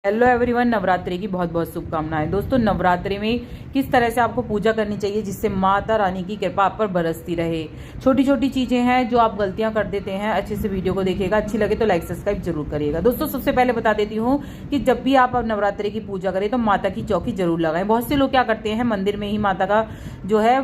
Hello everyone, Navratri की बहुत बहुत शुभकामनाएं। दोस्तों, नवरात्रि में किस तरह से आपको पूजा करनी चाहिए जिससे माता रानी की कृपा आप पर बरसती रहे। छोटी छोटी चीजें हैं जो आप गलतियां कर देते हैं। अच्छे से वीडियो को देखिएगा, अच्छी लगे तो लाइक सब्सक्राइब जरूर करिएगा। दोस्तों, सबसे पहले बता देती हूँ कि जब भी आप नवरात्रि की पूजा करें तो माता की चौकी जरूर लगाएं। बहुत से लोग क्या करते हैं, मंदिर में ही माता का जो है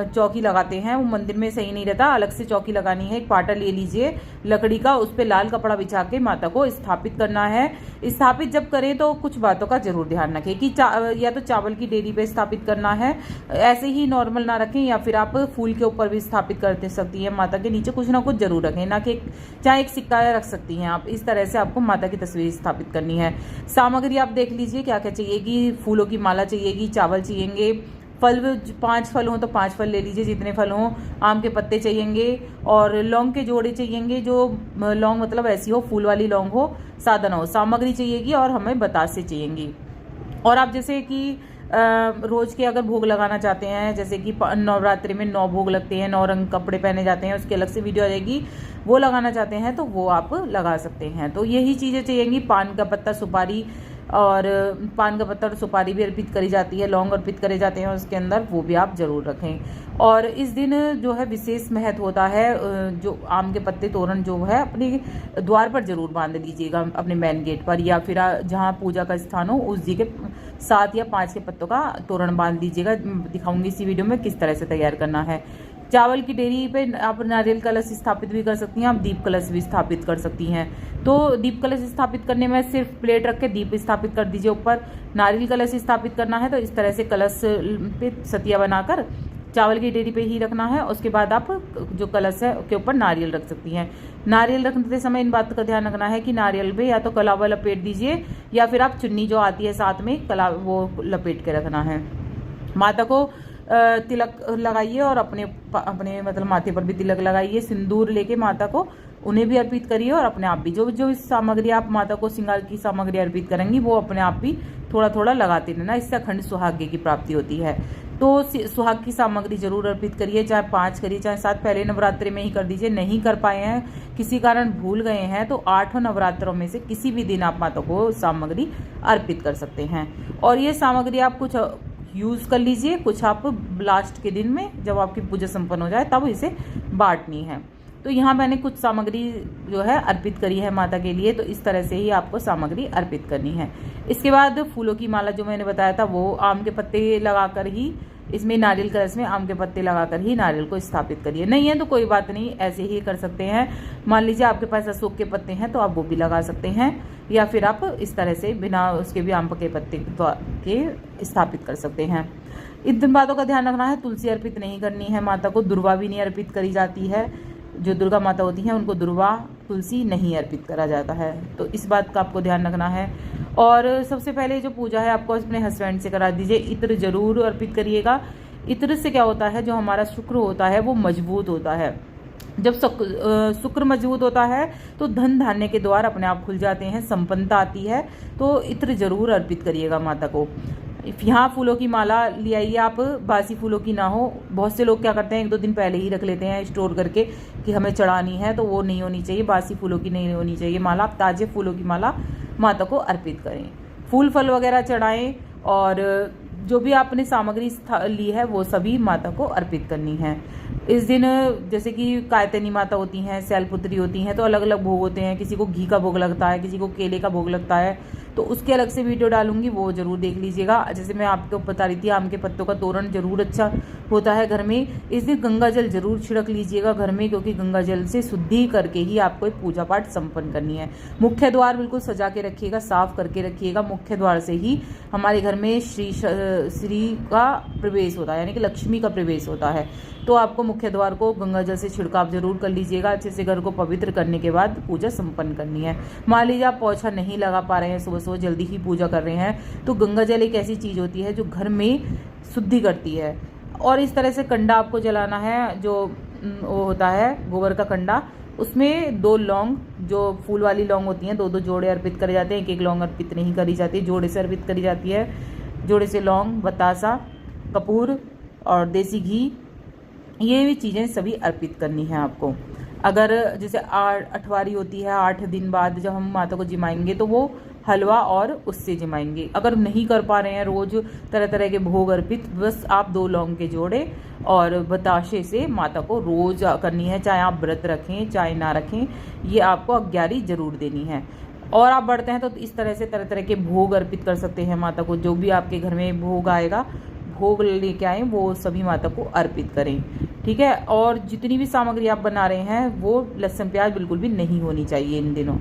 चौकी लगाते हैं। वो मंदिर में सही नहीं रहता। अलग से चौकी लगानी है। एक पाटा ले लीजिए लकड़ी का, उस पर लाल कपड़ा बिछा के माता को स्थापित करना है। स्थापित जब करें तो कुछ बातों का जरूर ध्यान रखें कि या तो चावल की डेरी पे स्थापित करना है, ऐसे ही नॉर्मल ना रखें, या फिर आप फूल के ऊपर भी स्थापित कर सकती हैं। माता के नीचे कुछ ना कुछ जरूर रखें, ना कि चाहे एक सिक्का रख सकती हैं आप। इस तरह से आपको माता की तस्वीर स्थापित करनी है। सामग्री आप देख लीजिए क्या क्या चाहिएगी। फूलों की माला चाहिएगी, चावल चाहिएंगे, फल 5 फल हो तो 5 फल ले लीजिए जितने फल हों। आम के पत्ते चाहिएंगे और लौंग के जोड़े चाहिएंगे। जो लौंग मतलब ऐसी हो, फूल वाली लौंग हो, सादा ना हो। सामग्री चाहिएगी और हमें बतासे चाहिएंगी। और आप जैसे कि रोज के अगर भोग लगाना चाहते हैं, जैसे कि नवरात्रि में 9 भोग लगते हैं, 9 रंग कपड़े पहने जाते हैं, उसकी अलग से वीडियो आ जाएगी। वो लगाना चाहते हैं तो वो आप लगा सकते हैं। तो यही चीज़ें चाहिएंगी। पान का पत्ता, सुपारी, और पान का पत्ता और सुपारी भी अर्पित करी जाती है, लौंग अर्पित करे जाते हैं उसके अंदर, वो भी आप जरूर रखें। और इस दिन जो है विशेष महत्व होता है। जो आम के पत्ते तोरण जो है अपने द्वार पर जरूर बांध दीजिएगा, अपने मेन गेट पर, या फिर जहाँ पूजा का स्थान हो उस जी के 7 या 5 के पत्तों का तोरण बांध दीजिएगा। दिखाऊंगी इसी वीडियो में किस तरह से तैयार करना है। चावल की डेरी पे आप नारियल कलश स्थापित भी कर सकती हैं, आप दीप कलश भी स्थापित कर सकती हैं। तो दीप कलश स्थापित करने में सिर्फ प्लेट रख के दीप स्थापित कर दीजिए ऊपर। नारियल कलश स्थापित करना है तो इस तरह से कलश पे सतिया बनाकर चावल की डेरी पे ही रखना है। उसके बाद आप जो कलश है उसके ऊपर नारियल रख सकती हैं। नारियल रखते समय इन बात का ध्यान रखना है कि नारियल पे या तो कलावा लपेट दीजिए, या फिर आप चुन्नी जो आती है साथ में कला वो लपेट के रखना है। माता को तिलक लगाइए और अपने अपने मतलब माथे पर भी तिलक लगाइए। सिंदूर लेके माता को उन्हें भी अर्पित करिए और अपने आप भी। जो जो सामग्री आप माता को श्रृंगार की सामग्री अर्पित करेंगी वो अपने आप भी थोड़ा थोड़ा लगाते रहना। इससे अखंड सुहाग्य की प्राप्ति होती है। तो सुहाग की सामग्री जरूर अर्पित करिए, चाहे 5 करिए चाहे 7। पहले नवरात्रि में ही कर दीजिए। नहीं कर पाए हैं, किसी कारण भूल गए हैं, तो 8 नवरात्रों में से किसी भी दिन आप माता को सामग्री अर्पित कर सकते हैं। और ये सामग्री आप कुछ यूज़ कर लीजिए, कुछ आप लास्ट के दिन में जब आपकी पूजा संपन्न हो जाए तब इसे बांटनी है। तो यहाँ मैंने कुछ सामग्री जो है अर्पित करी है माता के लिए। तो इस तरह से ही आपको सामग्री अर्पित करनी है। इसके बाद फूलों की माला जो मैंने बताया था वो आम के पत्ते लगाकर ही, इसमें नारियल कलश में आम के पत्ते लगाकर ही नारियल को स्थापित करिए। नहीं है तो कोई बात नहीं, ऐसे ही कर सकते हैं। मान लीजिए आपके पास अशोक के पत्ते हैं तो आप वो भी लगा सकते हैं, या फिर आप इस तरह से बिना उसके भी आम के पत्ते के स्थापित कर सकते हैं। इन बातों का ध्यान रखना है। तुलसी अर्पित नहीं करनी है माता को। दुर्वा भी नहीं अर्पित करी जाती है। जो दुर्गा माता होती हैं उनको दुर्वा, तुलसी नहीं अर्पित करा जाता है। तो इस बात का आपको ध्यान रखना है। और सबसे पहले जो पूजा है आपको अपने हस्बैंड से करा दीजिए। इत्र जरूर अर्पित करिएगा। इत्र से क्या होता है, जो हमारा शुक्र होता है वो मजबूत होता है। जब शुक्र मजबूत होता है तो धन धान्य के द्वार अपने आप खुल जाते हैं, संपन्नता आती है। तो इत्र जरूर अर्पित करिएगा माता को। यहाँ फूलों की माला ले आइए आप, बासी फूलों की ना हो। बहुत से लोग क्या करते हैं, 1-2 दिन पहले ही रख लेते हैं स्टोर करके कि हमें चढ़ानी है, तो वो नहीं होनी चाहिए। बासी फूलों की नहीं होनी चाहिए माला। आप ताजे फूलों की माला माता को अर्पित करें। फूल फल वगैरह चढ़ाएं और जो भी आपने सामग्री ली है वो सभी माता को अर्पित करनी है। इस दिन जैसे कि कायतनी माता होती हैं, शैलपुत्री होती हैं, तो अलग अलग भोग होते हैं। किसी को घी का भोग लगता है, किसी को केले का भोग लगता है, तो उसके अलग से वीडियो डालूंगी, वो जरूर देख लीजिएगा। जैसे मैं आपको बता रही थी, आम के पत्तों का तोरण जरूर अच्छा होता है घर में। इस दिन गंगा जल जरूर छिड़क लीजिएगा घर में, क्योंकि गंगा जल से शुद्धि करके ही आपको पूजा पाठ संपन्न करनी है। मुख्य द्वार बिल्कुल सजा के रखिएगा, साफ करके रखिएगा। मुख्य द्वार से ही हमारे घर में श्री का प्रवेश होता है, यानी कि लक्ष्मी का प्रवेश होता है। तो आपको मुख्य द्वार को गंगा जल से छिड़काव जरूर कर लीजिएगा। अच्छे से घर को पवित्र करने के बाद पूजा संपन्न करनी है। मान लीजिए आप पोछा नहीं लगा पा रहे हैं, सुबह सुबह जल्दी ही पूजा कर रहे हैं, तो गंगा जल एक ऐसी चीज़ होती है जो घर में शुद्धि करती है। और इस तरह से कंडा आपको जलाना है, जो वो होता है गोबर का कंडा, उसमें 2 लौंग, जो फूल वाली लौंग होती हैं, 2-2 जोड़े अर्पित करे जाते हैं। एक लौंग अर्पित नहीं करी जाती, जोड़े से अर्पित करी जाती है। जोड़े से लौंग, बतासा, कपूर और देसी घी, ये भी चीज़ें सभी अर्पित करनी है आपको। अगर जैसे अठवारी होती है, 8 दिन बाद जब हम माता को जिमाएंगे तो वो हलवा और उससे जमाएंगे। अगर नहीं कर पा रहे हैं रोज तरह तरह के भोग अर्पित, बस आप 2 लौंग के जोड़े और बताशे से माता को रोज करनी है, चाहे आप व्रत रखें चाहे ना रखें, ये आपको अग्यारी जरूर देनी है। और आप बढ़ते हैं तो इस तरह से तरह तरह के भोग अर्पित कर सकते हैं माता को। जो भी आपके घर में भोग आएगा, भोग लेके आए, वो सभी माता को अर्पित करें, ठीक है। और जितनी भी सामग्री आप बना रहे हैं वो लहसुन प्याज बिल्कुल भी नहीं होनी चाहिए इन दिनों।